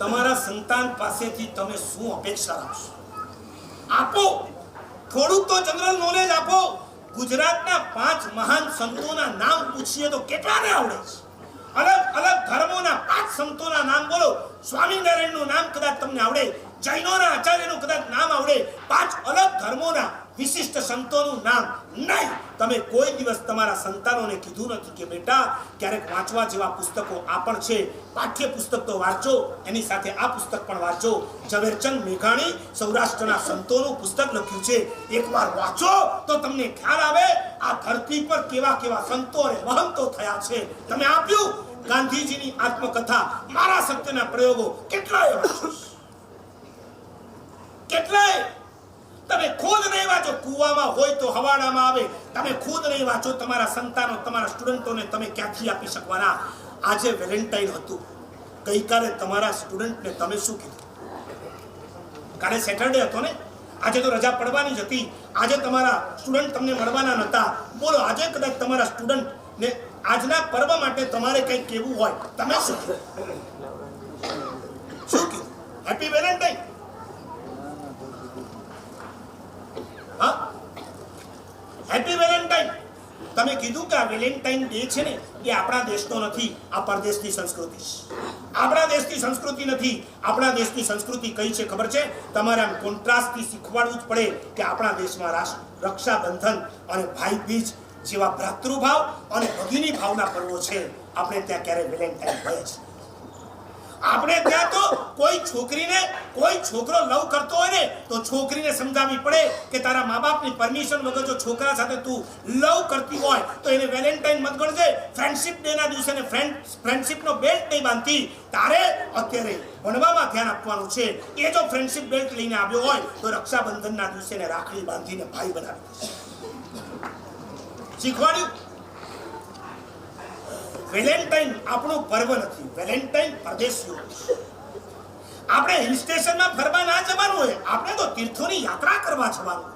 તમારા સંતાન પાસેથી તમે શું અપેક્ષા રાખશો? આપો, થોડુંક તો જનરલ નોલેજ આપો. ગુજરાતના 5 મહાન સંતોના નામ પૂછીએ તો કેટલાને આવડે છે? અલગ અલગ ધર્મોના 5 સંતોના નામ બોલો. સ્વામિનારાયણનું નામ કદાચ તમને આવડે, જૈનોના આચાર્યનું કદાચ નામ આવડે, 5 અલગ ધર્મોના વિશિષ્ટ સંતોનું નામ નહીં. તમે કોઈ દિવસ તમારા સંતાનોને કીધું નથી કે બેટા ક્યારેક વાંચવા જેવા પુસ્તકો આ પણ છે, પાઠ્ય પુસ્તક તો વાંચો, એની સાથે આ પુસ્તક પણ વાંચો. ઝવેરચંદ મેઘાણી સૌરાષ્ટ્રના સંતોનું પુસ્તક લખ્યું છે, એકવાર વાંચો તો તમને ખ્યાલ આવે આ ધરતી પર કેવા કેવા સંતો અને મહંતો થયા છે. તમે આપ્યું ગાંધીજીની આત્મકથા, મારા સત્યના પ્રયોગો, કેટલાય વાંચો, કેટલાય. તમે ખુદ નહીં વાંચો, કુવામાં હોય તો હવાડામાં આવે. તમે ખુદ નહીં વાંચો, તમારા સંતાનો, તમારા સ્ટુડન્ટોને તમે ક્યાંથી આપી શકવાના? આજે વેલેન્ટાઇન હતું, ગઈકાલે તમારા સ્ટુડન્ટને તમે શું કીધું? કાલે સેટરડે હતો ને, આજે તો રજા પડવાની જ હતી. આજે તમારા સ્ટુડન્ટ તમને મળવાના નહોતા. બોલો, આજે કદાચ તમારા સ્ટુડન્ટને આજના પર્વ માટે તમારે કંઈક કહેવું હોય, તમે શું કીધું? શું કીધું? Happy Valentine. Happy Valentine. તમે કીધું કે આ વેલેન્ટાઇન ડે છે ને એ આપણા દેશનો નથી, આ પરદેશની સંસ્કૃતિ છે. આપણા દેશની સંસ્કૃતિ નથી. આપણા દેશની સંસ્કૃતિ કઈ છે ખબર છે? તમારે આમ કોન્ટ્રાસ્ટથી શીખવાડવું જ પડે કે આપણા દેશમાં રક્ષાબંધન અને ભાઈ બીજ જેવા ભ્રાતૃભાવ અને ભગીની ભાવના પર્વો છે. આપણે ત્યાં ક્યારે વેલેન્ટાઇન હોય છે? આપણે ત્યાં તો કોઈ છોકરીને કોઈ છોકરો લવ કરતો હોય ને તો છોકરીને સમજાવવી પડે કે તારા મા બાપની પરમિશન વગર જો છોકરા સાથે તું લવ કરતી હોય તો એને વેલેન્ટાઇન મત ગણજે. ફ્રેન્ડશિપ ડે ના દિવસે ને ફ્રેન્ડશિપનો બેલ્ટ નહીં બાંધતી. તારે અત્યારે ભણવામાં ધ્યાન આપવાનું છે. એ જો ફ્રેન્ડશિપ બેલ્ટ લઈને આવ્યો હોય તો રક્ષાબંધનના દિવસે ને રાખડી બાંધીને ભાઈ બનાવી દેશે. શીખવાડ્યું? વેલેન્ટાઇન આપણું પર્વ નથી, વેલેન્ટાઇન પરદેશીઓ. આપણે હિલ સ્ટેશનમાં ફરવા ના જવાનું હોય, આપણે તો તીર્થોની યાત્રા કરવા જવાનું.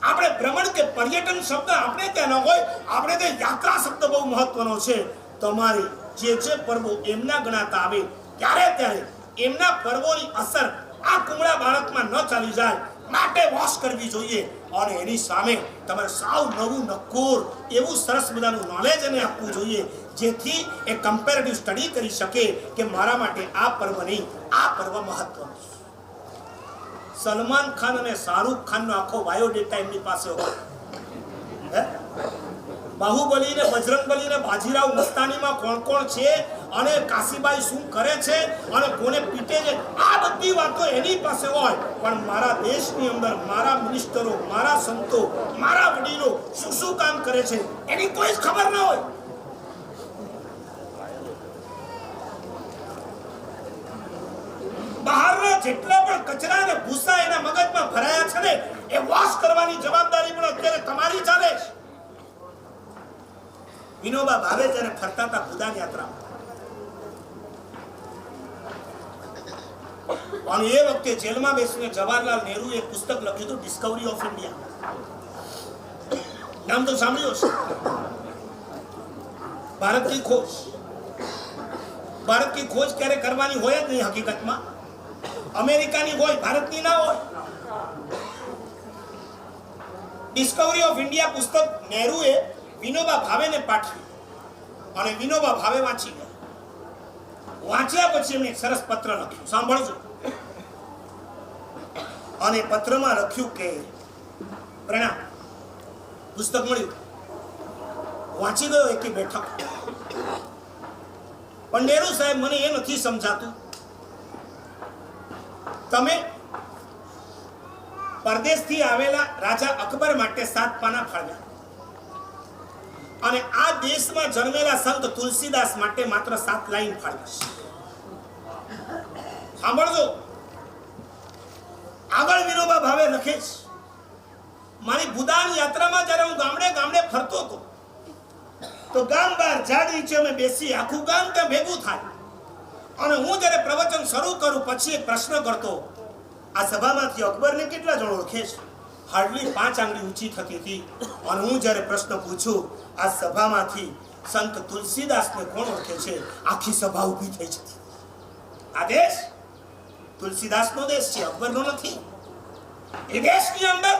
આપણે ભ્રમણ કે પર્યટન શબ્દ આપણે ત્યાં ન હોય, આપણે ત્યાં યાત્રા શબ્દ બહુ મહત્વનો છે. તમારી જે પર્વો એમના ગણાતા આવે ત્યારે એમના પર્વોની અસર આ કુમળા બાળકમાં ન ચાલી જાય માટે વોશ કરવી જોઈએ. અને એની સામે તમારે સાવ નવું નક્કોર એવું સરસ મજાનું નોલેજ એને આપવું જોઈએ, જેથી એ કમ્પેરેટિવ સ્ટડી કરી શકે કે મારા માટે આ પર્વ નહીં, આ પર્વ મહત્વનું છે. સલમાન ખાન અને શાહરૂખ ખાનનો આખો બાયોડેટા એમની પાસે હોય. બાહુબલી ને બજરંગબલી ને બાજીરાવ મસ્તાનીમાં કોણ કોણ છે અને કાશીબાઈ શું કરે છે અને કોને પીટે છે, આ બધી વાતો એની પાસે હોય. પણ મારા દેશની અંદર મારા મિનિસ્ટરો, મારા સંતો, મારા વડીલો શું શું કામ કરે છે એની કોઈ જ ખબર ન હોય. બહારના જેટલા પણ કચરા અને ભૂસા એના મગજમાં ભરાયા છે ને એ વોશ કરવાની જવાબદારી પણ અત્યારે તમારી ચાલે છે. વિનોબા ભાવે જ્યારે ફરતા હતા ભૂદાન યાત્રામાં, અને એ વખતે જેલમાં બેસીને જવાહરલાલ નહેરુએ એક પુસ્તક લખ્યું હતું, ડિસ્કવરી ઓફ ઇન્ડિયા. નામ તો સાંભળ્યું હશે. ભારતની ખોજ. ભારતની ખોજ ક્યારે કરવાની હોય જ નહીં હકીકતમાં. અમેરિકાની હોય, ભારતની ના હોય. ડિસ્કવરી ઓફ ઇન્ડિયા પુસ્તક નહેરુએ વિનોબા ભાવેને પાઠવી અને વિનોબા ભાવે વાંચી ગયા. વાંચ્યા પછી એમણે એક સરસ પત્ર લખ્યું, સાંભળજો. અને પત્રમાં લખ્યું કે પ્રણામ, પુસ્તક મળ્યું, વાંચી ગયો એકી બેઠક. પણ નહેરુ સાહેબ, મને એ નથી સમજાતું, તમે પરદેશથી આવેલા રાજા અકબર માટે 7 પાના ફાળવ્યા અને આ દેશમાં જન્મેલા સંત તુલસીદાસ માટે માત્ર 7 લાઈન ફાળવી. સાંભળજો, આગળ વિનોબા ભાવે લખે છે, મારી ભૂદાન યાત્રામાં જ્યારે હું ગામડે ગામડે ફરતો હતો તો ગામ બહાર ઝાડ નીચે અમે બેસી, આખું ગામ ત્યાં ભેગું થાય અને હું જ્યારે પ્રવચન શરૂ કરું પછી એક પ્રશ્ન કરતો, આ સભામાંથી અકબરને કેટલા જણ ઓળખે છે? હાર્ડલી 5 આંગળી ઊંચી થતી હતી. અને હું જ્યારે પ્રશ્ન પૂછું, આ સભામાંથી સંત તુલસીદાસને કોણ ઓળખે છે? આખી સભા ઊભી થઈ જતી. આ દેશ તુલસીદાસનો દેશ છે, અકબરનો નથી. એ દેશની અંદર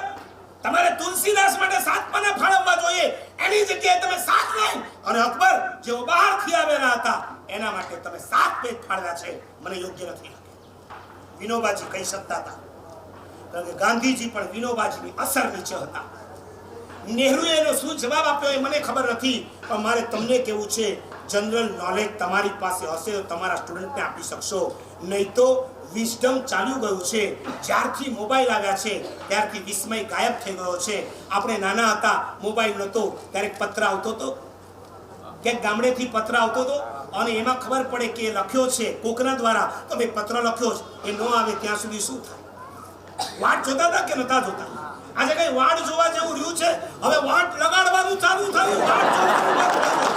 તમારે તુલસીદાસ માટે 7 પાના ફાળવવા જોઈએ, એની જગ્યાએ તમે 7 નહીં, અને અકબર જેઓ બહારથી આવેલા હતા એના માટે તમે 7 પેજ ફાળવ્યા છે. મને યોગ્ય નથી લાગે. વિનોબાજી કહી શકતા હતા, કારણ કે ગાંધીજી પણ વિનોબાજીની અસર નીચે હતા. નહેરુએ એનો શું જવાબ આપ્યો એ મને ખબર નથી, પણ મારે તમને કેવું છે, જનરલ નોલેજ તમારી પાસે હશે તો તમારા સ્ટુડન્ટને આપી શકશો, નહીં તો વિઝડમ ચાલ્યું ગયું છે. જ્યારથી મોબાઈલ આવ્યા છે ત્યારથી વિસ્મય ગાયબ થઈ ગયો છે. આપણે નાના હતા, મોબાઈલ નહોતો, ત્યારે પત્ર આવતો હતો, ક્યાંક ગામડેથી પત્ર આવતો હતો, અને એમાં ખબર પડે કે એ લખ્યો છે કોકના દ્વારા, તો ભાઈ પત્ર લખ્યો છે, એ ન આવે ત્યાં સુધી શું થાય? વાટ જોતા હતા કે નતા જોતા? આજે કઈ વાટ જોવા જેવું રહ્યું છે? હવે વાટ લગાડવાનું ચાલુ થયું, વાટ જોવાનું